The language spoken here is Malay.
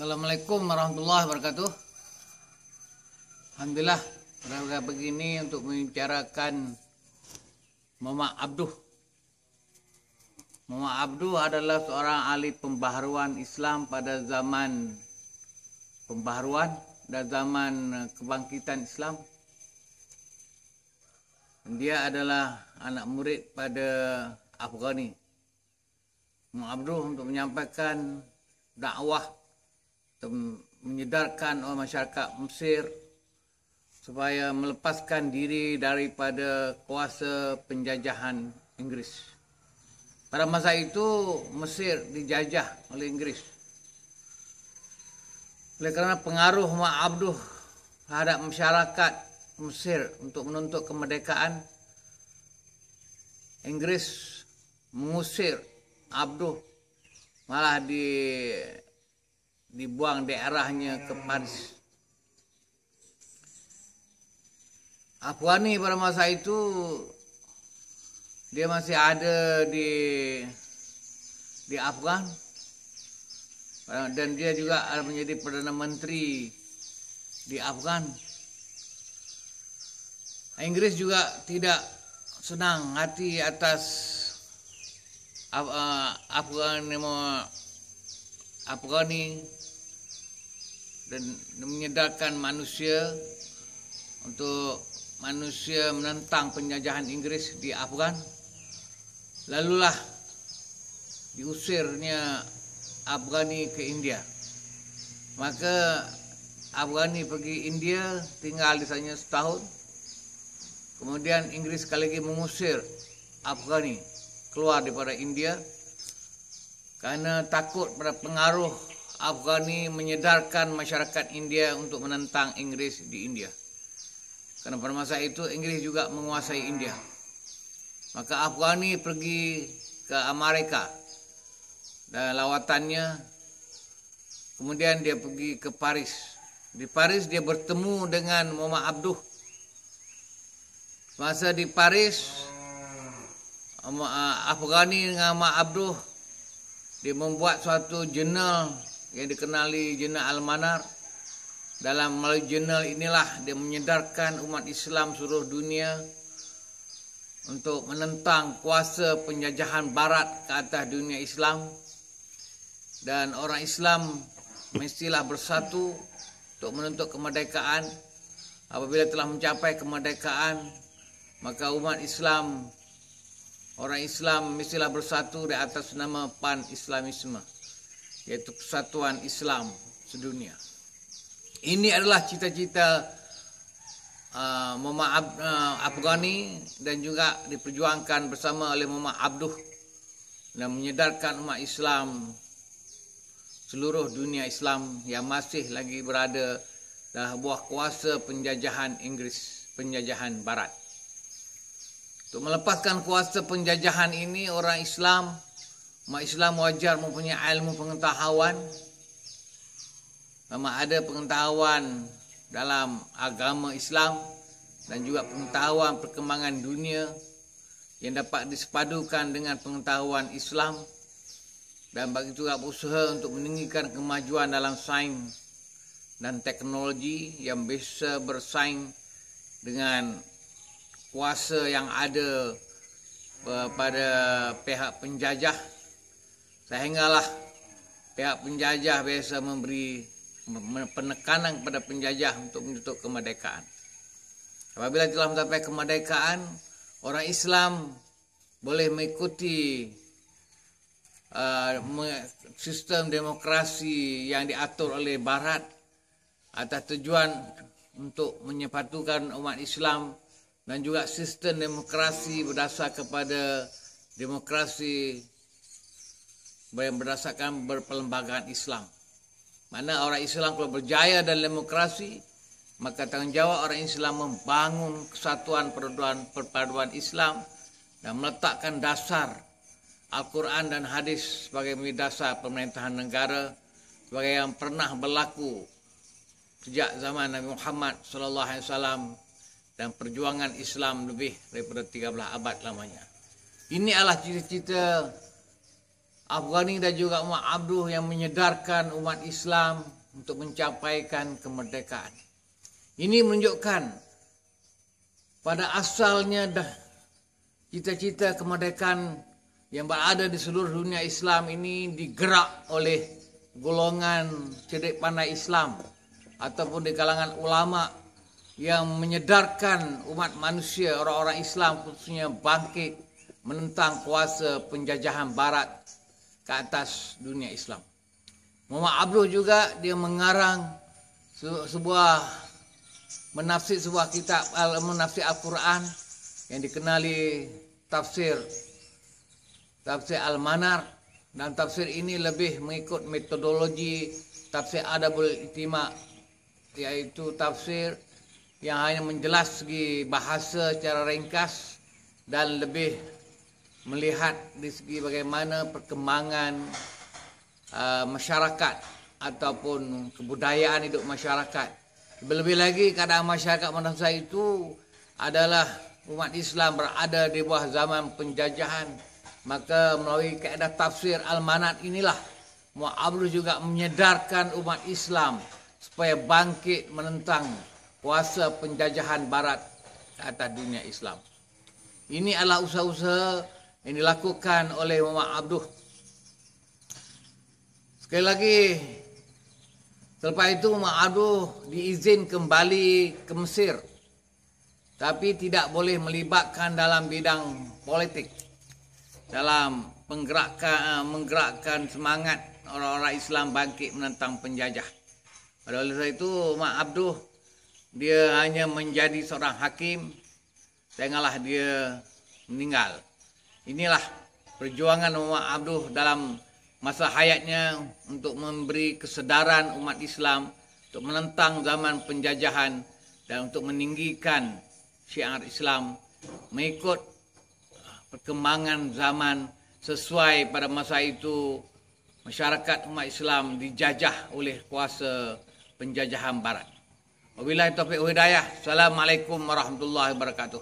Assalamualaikum warahmatullahi wabarakatuh. Alhamdulillah, pada begini untuk membicarakan Muhammad Abduh. Muhammad Abduh adalah seorang ahli pembaharuan Islam pada zaman pembaharuan dan zaman kebangkitan Islam. Dia adalah anak murid pada Afghani. Muhammad Abduh untuk menyampaikan dakwah, untuk menyedarkan orang masyarakat Mesir supaya melepaskan diri daripada kuasa penjajahan Inggris. Pada masa itu Mesir dijajah oleh Inggris. Oleh kerana pengaruh Muhammad Abduh terhadap masyarakat Mesir untuk menuntut kemerdekaan, Inggris mengusir Abduh, malah dibuang daerahnya ke Paris. Afghani pada masa itu dia masih ada di Afghan, dan dia juga menjadi Perdana Menteri di Afghan. Inggris juga tidak senang hati atas Afghani dan menyedarkan manusia untuk manusia menentang penjajahan Inggris di Afghan. Lalulah diusirnya Afghani ke India. Maka Afghani pergi India, tinggal di sana setahun. Kemudian Inggris sekali lagi mengusir Afghani keluar daripada India karena takut pada pengaruh Afghani menyedarkan masyarakat India untuk menentang Inggris di India. Karena pada masa itu Inggris juga menguasai India. Maka Afghani pergi ke Amerika dan lawatannya. Kemudian dia pergi ke Paris. Di Paris dia bertemu dengan Muhammad Abduh. Masa di Paris, Afghani dengan Muhammad Abduh, dia membuat suatu jurnal yang dikenali Jurnal Al-Manar. Dalam melalui jurnal inilah dia menyedarkan umat Islam seluruh dunia untuk menentang kuasa penjajahan Barat ke atas dunia Islam. Dan orang Islam mestilah bersatu untuk menuntut kemerdekaan. Apabila telah mencapai kemerdekaan, maka umat Islam, orang Islam mestilah bersatu di atas nama pan-Islamisme, yaitu persatuan Islam sedunia. Ini adalah cita-cita Muhammad Afghani dan juga diperjuangkan bersama oleh Muhammad Abduh dan menyedarkan umat Islam seluruh dunia Islam yang masih lagi berada dalam bawah kuasa penjajahan Inggris, penjajahan Barat. Untuk melepaskan kuasa penjajahan ini, orang Islam, umat Islam wajar mempunyai ilmu pengetahuan. Memang ada pengetahuan dalam agama Islam dan juga pengetahuan perkembangan dunia yang dapat disepadukan dengan pengetahuan Islam, dan bagi juga berusaha untuk meninggikan kemajuan dalam sains dan teknologi yang bisa bersaing dengan kuasa yang ada pada pihak penjajah, sehinggalah pihak penjajah biasa memberi penekanan kepada penjajah untuk menuntut kemerdekaan. Apabila telah mencapai kemerdekaan, orang Islam boleh mengikuti sistem demokrasi yang diatur oleh Barat atas tujuan untuk menyepatukan umat Islam, dan juga sistem demokrasi berdasar kepada demokrasi yang berdasarkan berperlembagaan Islam. Mana orang Islam kalau berjaya dalam demokrasi, maka tanggungjawab orang Islam membangun kesatuan perpaduan Islam dan meletakkan dasar Al-Quran dan hadis sebagai dasar pemerintahan negara, sebagai yang pernah berlaku sejak zaman Nabi Muhammad SAW dan perjuangan Islam lebih daripada 13 abad lamanya. Ini adalah cita-cita Afghani dan juga Umar Abduh yang menyedarkan umat Islam untuk mencapaikan kemerdekaan. Ini menunjukkan pada asalnya dah cita-cita kemerdekaan yang berada di seluruh dunia Islam ini digerak oleh golongan cerdik pandai Islam ataupun di kalangan ulama yang menyedarkan umat manusia, orang-orang Islam khususnya bangkit menentang kuasa penjajahan Barat ke atas dunia Islam. Muhammad Abduh juga dia mengarang menafsir sebuah kitab menafsir Al-Quran yang dikenali tafsir Al-Manar, dan tafsir ini lebih mengikut metodologi tafsir Adabul Ijtima', yaitu tafsir yang hanya menjelas segi bahasa secara ringkas dan lebih melihat di segi bagaimana perkembangan masyarakat ataupun kebudayaan hidup masyarakat. Lebih lagi keadaan masyarakat masa itu adalah umat Islam berada di bawah zaman penjajahan. Maka melalui kaedah tafsir Al-Manat inilah Muhammad Abduh juga menyedarkan umat Islam supaya bangkit menentang kuasa penjajahan Barat ke atas dunia Islam. Ini adalah usaha-usaha yang dilakukan oleh Muhammad Abduh. Sekali lagi, selepas itu Muhammad Abduh diizin kembali ke Mesir, tapi tidak boleh melibatkan dalam bidang politik, dalam menggerakkan semangat orang-orang Islam bangkit menentang penjajah. Pada oleh sebab itu Muhammad Abduh dia hanya menjadi seorang hakim sehinggalah dia meninggal. Inilah perjuangan Muhammad Abduh dalam masa hayatnya untuk memberi kesedaran umat Islam untuk menentang zaman penjajahan dan untuk meninggikan syiar Islam mengikut perkembangan zaman. Sesuai pada masa itu masyarakat umat Islam dijajah oleh kuasa penjajahan Barat. Wabillahi taufiq wal hidayah. Assalamualaikum warahmatullahi wabarakatuh.